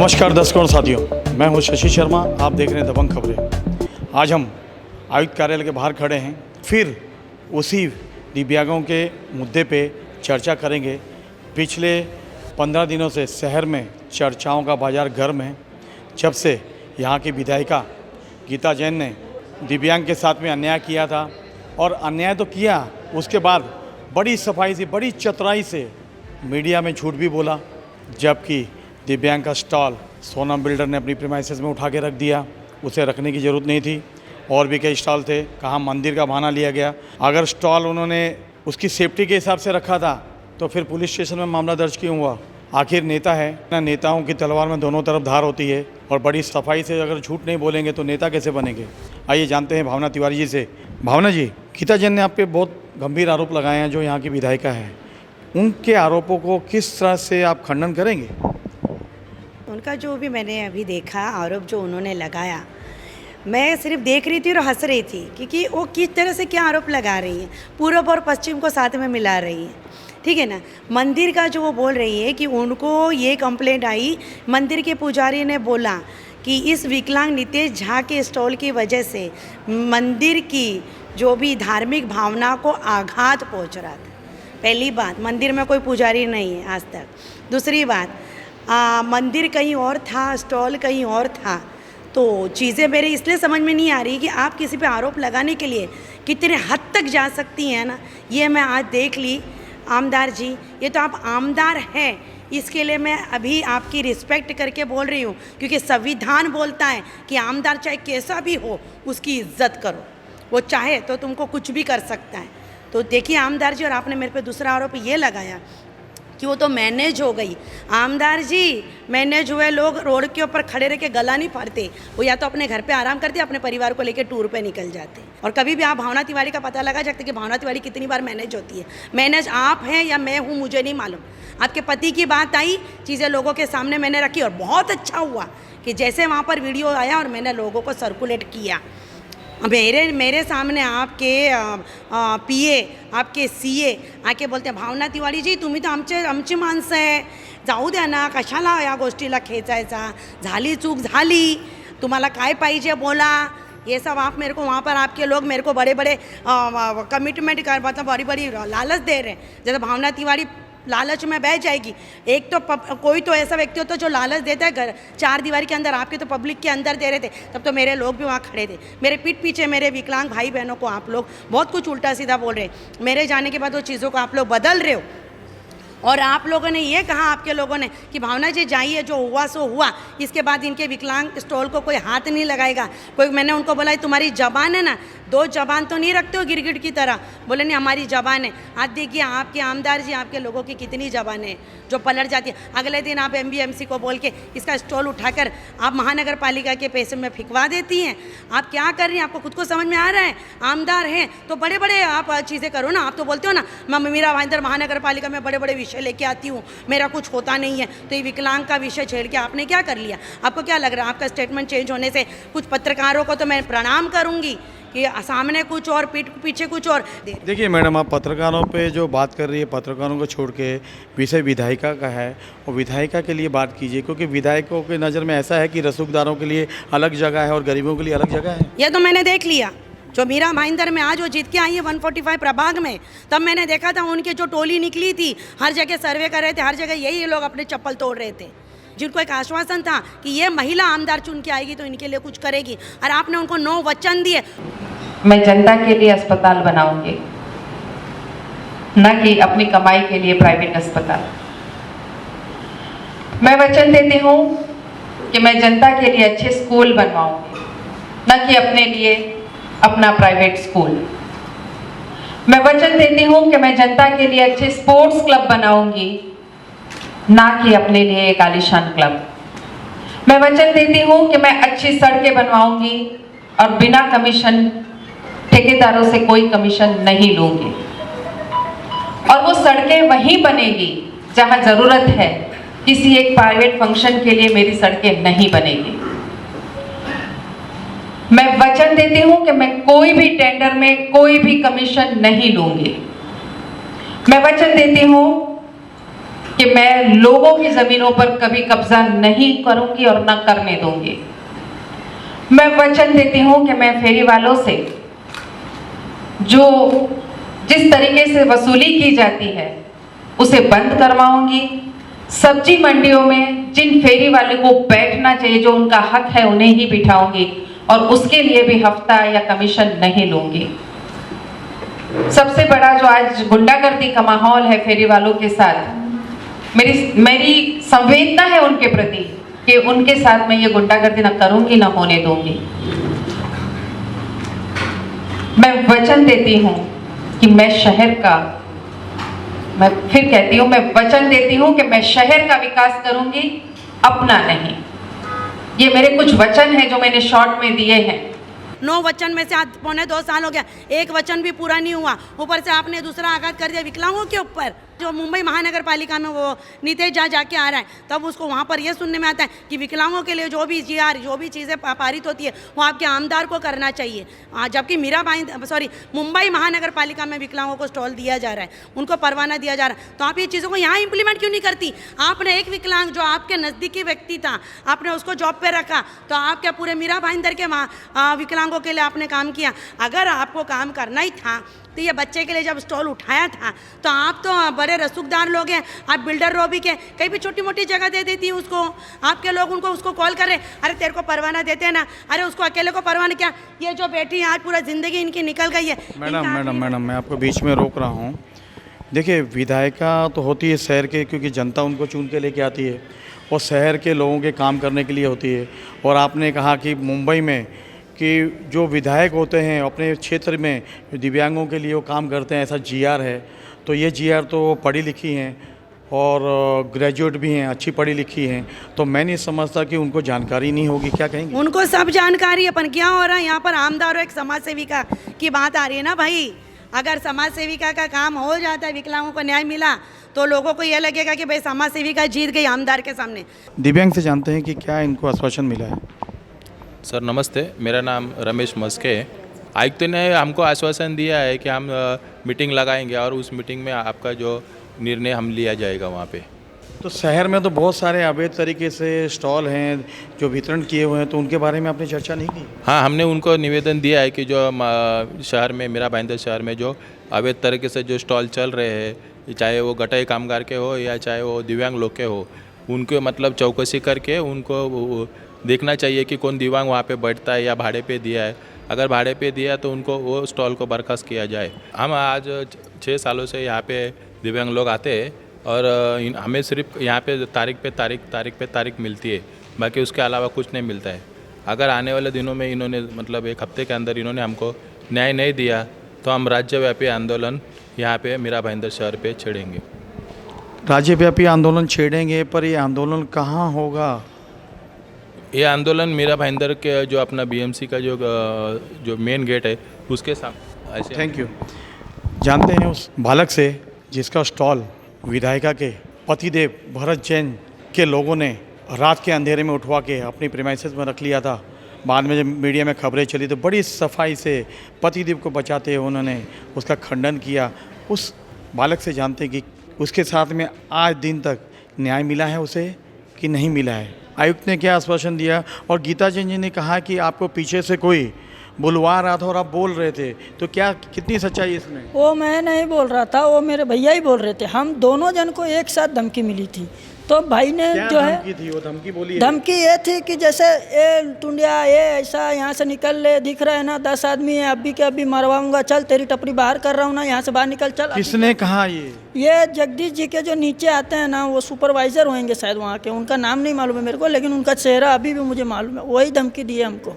नमस्कार दर्शकों और साथियों, मैं हूं शशि शर्मा। आप देख रहे हैं दबंग खबरें। आज हम आयुक्त कार्यालय के बाहर खड़े हैं, फिर उसी दिव्यांगों के मुद्दे पे चर्चा करेंगे। पिछले 15 दिनों से शहर में चर्चाओं का बाजार गर्म है, जब से यहाँ की विधायिका गीता जैन ने दिव्यांग के साथ में अन्याय किया था। और अन्याय तो किया, उसके बाद बड़ी सफाई से, बड़ी चतुराई से मीडिया में झूठ भी बोला, जबकि दिव्यांग का स्टॉल सोनम बिल्डर ने अपनी प्रीमाइसेस में उठा के रख दिया। उसे रखने की ज़रूरत नहीं थी। और भी कई स्टॉल थे, कहाँ मंदिर का बहाना लिया गया। अगर स्टॉल उन्होंने उसकी सेफ्टी के हिसाब से रखा था तो फिर पुलिस स्टेशन में मामला दर्ज क्यों हुआ? आखिर नेता है ना, नेताओं की तलवार में दोनों तरफ धार होती है। और बड़ी सफाई से अगर झूठ नहीं बोलेंगे तो नेता कैसे बनेंगे? आइए जानते हैं भावना तिवारी जी से। भावना जी, गीता जैन ने आप पे बहुत गंभीर आरोप लगाए हैं, जो यहाँ की विधायिका है। उनके आरोपों को किस तरह से आप खंडन करेंगे? उनका जो भी मैंने अभी देखा आरोप जो उन्होंने लगाया, मैं सिर्फ देख रही थी और हंस रही थी, क्योंकि वो किस तरह से क्या आरोप लगा रही हैं, पूरब और पश्चिम को साथ में मिला रही हैं। ठीक है ना। मंदिर का जो वो बोल रही है कि उनको ये कंप्लेंट आई, मंदिर के पुजारी ने बोला कि इस विकलांग नितेश झा के स्टॉल की वजह से मंदिर की जो भी धार्मिक भावना को आघात पहुँच रहा था। पहली बात, मंदिर में कोई पुजारी नहीं है आज तक। दूसरी बात, मंदिर कहीं और था, स्टॉल कहीं और था। तो चीज़ें मेरे इसलिए समझ में नहीं आ रही कि आप किसी पे आरोप लगाने के लिए कितने हद तक जा सकती हैं ना। ये मैं आज देख ली। आमदार जी, ये तो आप आमदार हैं, इसके लिए मैं अभी आपकी रिस्पेक्ट करके बोल रही हूँ, क्योंकि संविधान बोलता है कि आमदार चाहे कैसा भी हो उसकी इज्जत करो। वो चाहे तो तुमको कुछ भी कर सकता है। तो देखिए आमदार जी, और आपने मेरे पे दूसरा आरोप ये लगाया कि वो तो मैनेज हो गई। आमदार जी, मैनेज हुए लोग रोड के ऊपर खड़े रह के गला नहीं फाड़ते, वो या तो अपने घर पे आराम करते, अपने परिवार को लेके टूर पे निकल जाते। और कभी भी आप भावना तिवारी का पता लगा सकते कि भावना तिवारी कितनी बार मैनेज होती है। मैनेज आप हैं या मैं हूँ मुझे नहीं मालूम। आपके पति की बात आई, चीज़ें लोगों के सामने मैंने रखी, और बहुत अच्छा हुआ कि जैसे वहाँ पर वीडियो आया और मैंने लोगों को सर्कुलेट किया। मेरे सामने आपके पीए, आपके सीए आके बोलते हैं, भावना तिवारी जी तुम्ही तर आमची माणसं आहे, जाऊ द्या ना, कशाला या गोष्टीला खेचायचा, झाली चूक झाली, तुम्हाला काय पाहिजे बोला। ये सब आप मेरे को वहाँ पर आपके लोग मेरे को बड़े बड़े कमिटमेंट कर, मतलब बड़ी बड़ी लालच दे रहे हैं। जैसे भावना तिवारी लालच में बह जाएगी। एक तो कोई तो ऐसा व्यक्ति होता है जो लालच देता है घर चार दीवारी के अंदर, आपके तो पब्लिक के अंदर दे रहे थे। तब तो मेरे लोग भी वहाँ खड़े थे, मेरे पीठ पीछे मेरे विकलांग भाई बहनों को आप लोग बहुत कुछ उल्टा सीधा बोल रहे हैं। मेरे जाने के बाद वो चीज़ों को आप लोग बदल रहे हो। और आप लोगों ने ये कहा, आपके लोगों ने, कि भावना जी जाइए, जो हुआ सो हुआ, इसके बाद इनके विकलांग स्टॉल को कोई हाथ नहीं लगाएगा। कोई, मैंने उनको बोला तुम्हारी जबान है ना, दो जबान तो नहीं रखते हो गिरगिट की तरह? बोले नहीं, हमारी जबान है। आज देखिए आपके आमदार जी, आपके लोगों की कितनी जबान है जो पलट जाती है। अगले दिन आप MBMC को बोल के इसका स्टॉल उठाकर आप महानगर पालिका के पैसे में फिकवा देती हैं। आप क्या कर रही हैं? आपको खुद को समझ में आ रहा है? आमदार हैं तो बड़े बड़े आप चीज़ें करो ना। आप तो बोलते हो ना, मैं मीरा भाईंदर महानगर पालिका में बड़े बड़े विषय लेके आती हूँ, मेरा कुछ होता नहीं है। तो ये विकलांग का विषय छेड़ के आपने क्या कर लिया? आपको क्या लग रहा है आपका स्टेटमेंट चेंज होने से कुछ पत्रकारों को तो मैं प्रणाम करूँगी कि सामने कुछ और पीठ पीछे कुछ और। देखिए मैडम, आप पत्रकारों पे जो बात कर रही है, पत्रकारों को छोड़ के विषय विधायिका का है, और विधायिका के लिए बात कीजिए, क्योंकि विधायकों की नज़र में ऐसा है कि रसूखदारों के लिए अलग जगह है और गरीबों के लिए अलग जगह है। यह तो मैंने देख लिया। जो मीरा भाईंदर में आज वो जीत के आई है 145 प्रभाग में, तब मैंने देखा था उनकी जो टोली निकली थी, हर जगह सर्वे कर रहे थे, हर जगह यही लोग अपने चप्पल तोड़ रहे थे, जिनको एक आश्वासन था कि ये महिला आमदार चुन के आएगी तो इनके लिए कुछ करेगी। और आपने उनको 9 वचन दिए। मैं जनता के लिए अस्पताल बनाऊंगी, न कि अपनी कमाई के लिए प्राइवेट अस्पताल। मैं वचन देती हूँ कि मैं जनता के लिए अच्छे स्कूल बनवाऊंगी, न कि अपने लिए अपना प्राइवेट स्कूल। मैं वचन देती हूँ कि मैं जनता के लिए अच्छे स्पोर्ट्स क्लब बनाऊंगी, ना कि अपने लिए एक आलीशान क्लब। मैं वचन देती हूँ कि मैं अच्छी सड़कें बनवाऊंगी और बिना कमीशन, ठेकेदारों से कोई कमीशन नहीं लूंगी। और वो सड़कें वहीं बनेगी जहां जरूरत है, किसी एक प्राइवेट फंक्शन के लिए मेरी सड़कें नहीं बनेगी। मैं वचन देती हूं कि मैं कोई भी टेंडर में कोई भी कमीशन नहीं लूंगी। मैं वचन देती हूं कि मैं लोगों की ज़मीनों पर कभी कब्जा नहीं करूंगी और न करने दूंगी। मैं वचन देती हूं कि मैं फेरी वालों से जो जिस तरीके से वसूली की जाती है उसे बंद करवाऊंगी। सब्जी मंडियों में जिन फेरी वाले को बैठना चाहिए, जो उनका हक है, उन्हें ही बिठाऊंगी और उसके लिए भी हफ्ता या कमीशन नहीं लूंगी। सबसे बड़ा जो आज गुंडागर्दी का माहौल है फेरी वालों के साथ, मेरी संवेदना है उनके प्रति कि उनके साथ मैं ये गुंडागर्दी ना करूंगी ना होने दूंगी। मैं वचन देती हूं कि मैं फिर कहती हूं, मैं वचन देती हूं कि मैं शहर का विकास करूंगी, अपना नहीं। ये मेरे कुछ वचन हैं जो मैंने शॉर्ट में दिए हैं। 9 वचन में से आज 1.25 साल हो गया, एक वचन भी पूरा नहीं हुआ। ऊपर से आपने दूसरा आघात कर दिया विकलांगों के ऊपर। जो मुंबई महानगर पालिका में वो नीतेश जाके आ रहा है, तब उसको वहाँ पर ये सुनने में आता है कि विकलांगों के लिए जो भी जो भी चीज़ें पारित होती है वो आपके आमदार को करना चाहिए। जबकि मुंबई महानगर पालिका में विकलांगों को स्टॉल दिया जा रहा है, उनको परवाना दिया जा रहा है। तो आप ये चीज़ों को यहाँ इंप्लीमेंट क्यों नहीं करती? आपने एक विकलांग जो आपके नज़दीकी व्यक्ति था, आपने उसको जॉब पे रखा, तो आप क्या पूरे मीरा भाईंदर के विकलांगों के लिए आपने काम किया? अगर आपको काम करना ही था तो ये बच्चे के लिए जब स्टॉल उठाया था, तो आप तो बड़े रसूखदार लोग हैं, आप बिल्डर रोबी के कहीं भी छोटी मोटी जगह दे देती है उसको। आपके लोग उसको कॉल कर रहे, अरे तेरे को परवाना देते हैं ना, अरे उसको अकेले को परवाना क्या? ये जो बेटी आज पूरा ज़िंदगी इनकी निकल गई है। मैडम मैं आपको बीच में रोक रहा हूँ। देखिए, विधायिका तो होती है शहर के, क्योंकि जनता उनको चुन के लेके आती है और शहर के लोगों के काम करने के लिए होती है। और आपने कहा कि मुंबई में कि जो विधायक होते हैं अपने क्षेत्र में दिव्यांगों के लिए वो काम करते हैं, ऐसा जीआर है। तो ये जीआर तो पढ़ी लिखी हैं और ग्रेजुएट भी हैं, अच्छी पढ़ी लिखी हैं, तो मैं नहीं समझता कि उनको जानकारी नहीं होगी। क्या कहेंगे? उनको सब जानकारी है, पर क्या हो रहा है यहाँ पर? आमदार एक समाज सेविका की बात आ रही है ना भाई। अगर समाज सेविका का काम हो जाता है, विकलांगों को न्याय मिला, तो लोगों को यह लगेगा कि भाई समाज सेविका जीत गई आमदार के सामने। दिव्यांग से जानते हैं कि क्या इनको आश्वासन मिला है। सर नमस्ते, मेरा नाम रमेश मस्के है। आयुक्त ने हमको आश्वासन दिया है कि हम मीटिंग लगाएंगे और उस मीटिंग में आपका जो निर्णय हम लिया जाएगा वहाँ पे। तो शहर में तो बहुत सारे अवैध तरीके से स्टॉल हैं जो वितरण किए हुए हैं, तो उनके बारे में आपने चर्चा नहीं की? हाँ, हमने उनको निवेदन दिया है कि जो शहर में, मीरा भाईंदर शहर में जो अवैध तरीके से जो स्टॉल चल रहे हैं, चाहे वो गटाई कामगार के हो या चाहे वो दिव्यांग लोग के हो, उनको मतलब चौकसी करके उनको देखना चाहिए कि कौन दिव्यांग वहाँ पे बैठता है या भाड़े पे दिया है। अगर भाड़े पे दिया तो उनको वो स्टॉल को बर्खास्त किया जाए। हम आज 6 सालों से यहाँ पे दिव्यांग लोग आते हैं और हमें सिर्फ यहाँ पे तारीख मिलती है, बाकी उसके अलावा कुछ नहीं मिलता है। अगर आने वाले दिनों में इन्होंने मतलब 1 हफ्ते के अंदर इन्होंने हमको न्याय नहीं दिया तो हम राज्यव्यापी आंदोलन यहाँ पे मीरा भाईंदर शहर पे छेड़ेंगे। राज्यव्यापी आंदोलन छेड़ेंगे, पर ये आंदोलन कहाँ होगा? ये आंदोलन मीरा भाईंदर के जो अपना बीएमसी का जो मेन गेट है उसके सामने। ऐसे थैंक यू। जानते हैं उस बालक से जिसका स्टॉल विधायिका के पतिदेव भरत जैन के लोगों ने रात के अंधेरे में उठवा के अपनी प्रीमाइसेस में रख लिया था। बाद में जब मीडिया में खबरें चली तो बड़ी सफाई से पतिदेव को बचाते हुए उन्होंने उसका खंडन किया। उस बालक से जानते हैं कि उसके साथ में आज दिन तक न्याय मिला है उसे कि नहीं मिला है। आयुक्त ने क्या आश्वासन दिया? और गीता जैन जी ने कहा कि आपको पीछे से कोई बुलवा रहा था और आप बोल रहे थे, तो क्या कितनी सच्चाई है इसमें? वो मैं नहीं बोल रहा था, वो मेरे भैया ही बोल रहे थे। हम दोनों जन को एक साथ धमकी मिली थी। तो भाई ने जो है धमकी थी, वो धमकी बोली? धमकी ये थी कि जैसे ये टुंडिया, ये ऐसा यहाँ से निकल ले, दिख रहा है ना 10 आदमी है, अभी के अभी मरवाऊंगा, चल तेरी टपरी बाहर कर रहा हूँ ना, यहाँ से बाहर निकल चल। किसने कहा ये जगदीश जी के जो नीचे आते हैं ना, वो सुपरवाइजर होंगे शायद वहाँ के, उनका नाम नहीं मालूम है मेरे को, लेकिन उनका चेहरा अभी भी मुझे मालूम है। वही धमकी दी है हमको।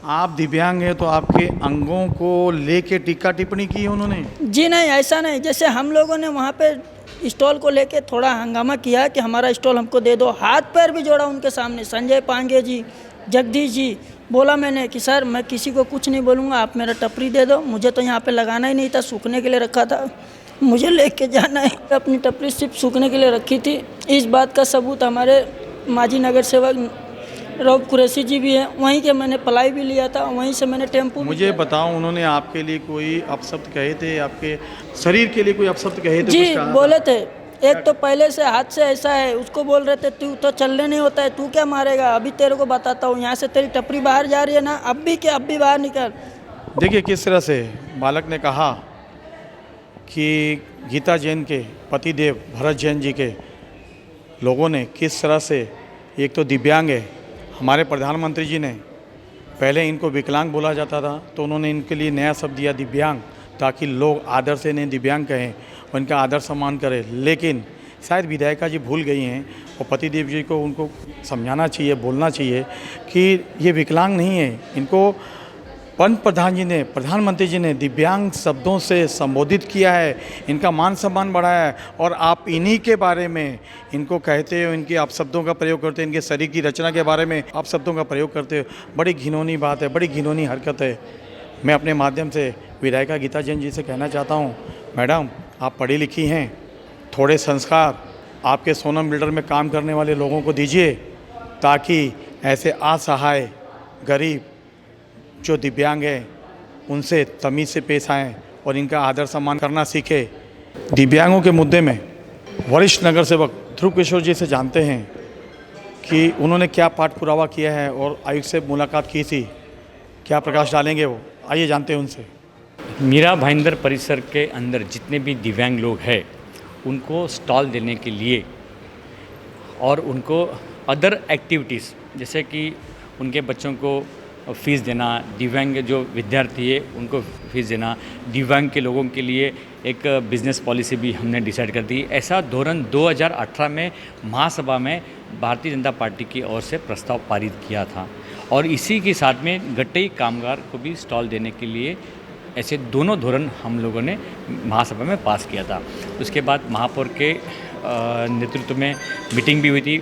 आप दिव्यांग हैं तो आपके अंगों को लेके टीका टिप्पणी की है उन्होंने? जी नहीं, ऐसा नहीं। जैसे हम लोगों ने वहाँ पे स्टॉल को लेके थोड़ा हंगामा किया कि हमारा स्टॉल हमको दे दो, हाथ पैर भी जोड़ा उनके सामने। संजय पांगे जी, जगदीश जी, बोला मैंने कि सर मैं किसी को कुछ नहीं बोलूँगा, आप मेरा टपरी दे दो, मुझे तो यहाँ पे लगाना ही नहीं था, सूखने के लिए रखा था, मुझे लेके जाना है। अपनी टपरी सिर्फ सूखने के लिए रखी थी। इस बात का सबूत हमारे माजी नगर सेवक रऊफ कुरैशी जी भी हैं, वहीं के मैंने पलाई भी लिया था, वहीं से मैंने टेम्पो। मुझे बताओ, उन्होंने आपके लिए कोई अपशब्द कहे थे? आपके शरीर के लिए कोई अपशब्द कहे थे? जी बोले थे, एक तो पहले से हाथ से ऐसा है, उसको बोल रहे थे तू तो चलने नहीं होता है, तू क्या मारेगा, अभी तेरे को बताता हूँ, यहाँ से तेरी टपरी बाहर जा रही है ना, अब भी क्या, अब भी बाहर निकल। देखिए किस तरह से बालक ने कहा कि गीता जैन के पतिदेव भरत जैन जी के लोगों ने किस तरह से, एक तो दिव्यांग है, हमारे प्रधानमंत्री जी ने पहले इनको विकलांग बोला जाता था तो उन्होंने इनके लिए नया शब्द दिया दिव्यांग, ताकि लोग आदर से इन्हें दिव्यांग कहें और इनका आदर सम्मान करें। लेकिन शायद विधायिका जी भूल गई हैं और पतिदेव जी को उनको समझाना चाहिए, बोलना चाहिए कि ये विकलांग नहीं है। इनको प्रधान जी ने, प्रधानमंत्री जी ने दिव्यांग शब्दों से संबोधित किया है, इनका मान सम्मान बढ़ाया है, और आप इन्हीं के बारे में इनको कहते हो, इनके आप शब्दों का प्रयोग करते हो, इनके शरीर की रचना के बारे में आप शब्दों का प्रयोग करते हो। बड़ी घिनौनी बात है, बड़ी घिनौनी हरकत है। मैं अपने माध्यम से विधायिका गीता जैन जी से कहना चाहता हूँ, मैडम आप पढ़ी लिखी हैं, थोड़े संस्कार आपके सोनम बिल्डर में काम करने वाले लोगों को दीजिए, ताकि ऐसे असहाय गरीब जो दिव्यांग हैं उनसे तमीज़ से पेश आएँ और इनका आदर सम्मान करना सीखे। दिव्यांगों के मुद्दे में वरिष्ठ नगर सेवक ध्रुव किशोर जी से जानते हैं कि उन्होंने क्या पाठ पुरावा किया है और आयुक्त से मुलाकात की थी, क्या प्रकाश डालेंगे वो, आइए जानते हैं उनसे। मीरा भाईंदर परिसर के अंदर जितने भी दिव्यांग लोग हैं उनको स्टॉल देने के लिए और उनको अदर एक्टिविटीज़ जैसे कि उनके बच्चों को फ़ीस देना, दिव्यांग जो विद्यार्थी है उनको फ़ीस देना, दिव्यांग के लोगों के लिए एक बिज़नेस पॉलिसी भी हमने डिसाइड कर दी। ऐसा धोरण 2018 में महासभा में भारतीय जनता पार्टी की ओर से प्रस्ताव पारित किया था और इसी के साथ में गट्टई कामगार को भी स्टॉल देने के लिए ऐसे दोनों धोरण हम लोगों ने महासभा में पास किया था। उसके बाद महापौर के नेतृत्व में मीटिंग भी हुई थी,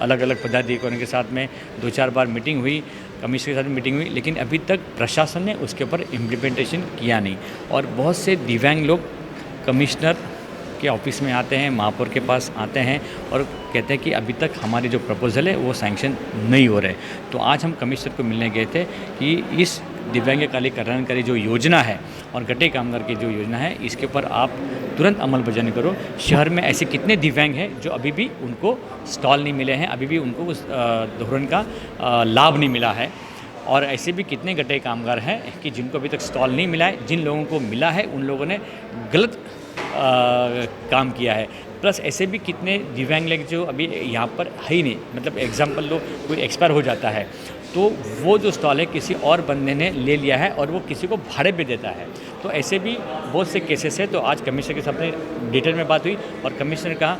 अलग अलग पदाधिकारियों के साथ में 2-4 बार मीटिंग हुई, कमिश्नर के साथ मीटिंग हुई, लेकिन अभी तक प्रशासन ने उसके ऊपर इम्प्लीमेंटेशन किया नहीं। और बहुत से दिव्यांग लोग कमिश्नर के ऑफिस में आते हैं, महापौर के पास आते हैं और कहते हैं कि अभी तक हमारे जो प्रपोजल है वो सैंक्शन नहीं हो रहे। तो आज हम कमिश्नर को मिलने गए थे कि इस दिव्यांग कल्याणकारी जो योजना है और गट्टई कामगार की जो योजना है इसके ऊपर आप तुरंत अमल बजानी करो। शहर में ऐसे कितने दिव्यांग हैं जो अभी भी उनको स्टॉल नहीं मिले हैं, अभी भी उनको उस धोरण का लाभ नहीं मिला है, और ऐसे भी कितने गट्टई कामगार हैं कि जिनको अभी तक स्टॉल नहीं मिला है। जिन लोगों को मिला है उन लोगों ने गलत काम किया है। प्लस ऐसे भी कितने दिव्यांग लोग जो अभी यहाँ पर है ही नहीं, मतलब एग्जाम्पल लो कोई एक्सपायर हो जाता है तो वो जो स्टॉल है किसी और बंदे ने ले लिया है और वो किसी को भाड़े पे देता है। तो ऐसे भी बहुत से केसेस है। तो आज कमिश्नर के सामने डिटेल में बात हुई और कमिश्नर ने कहा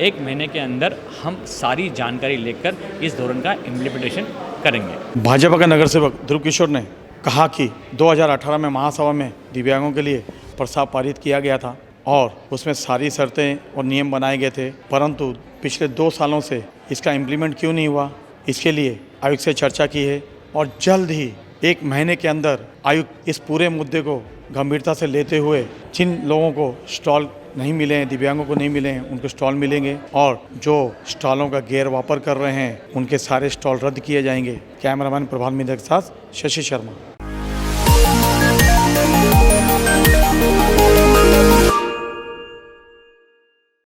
1 महीने के अंदर हम सारी जानकारी लेकर इस धोरण का इम्प्लीमेंटेशन करेंगे। भाजपा का नगर सेवक ध्रुव किशोर ने कहा कि 2018 में महासभा में दिव्यांगों के लिए प्रस्ताव पारित किया गया था और उसमें सारी शर्तें और नियम बनाए गए थे, परंतु पिछले 2 सालों से इसका इम्प्लीमेंट क्यों नहीं हुआ, इसके लिए आयुक्त से चर्चा की है और जल्द ही 1 महीने के अंदर आयुक्त इस पूरे मुद्दे को गंभीरता से लेते हुए जिन लोगों को स्टॉल नहीं मिले हैं, दिव्यांगों को नहीं मिले हैं, उनको स्टॉल मिलेंगे और जो स्टॉलों का गैर वापर कर रहे हैं उनके सारे स्टॉल रद्द किए जाएंगे। कैमरामैन प्रभात मिश्रा के साथ शशि शर्मा।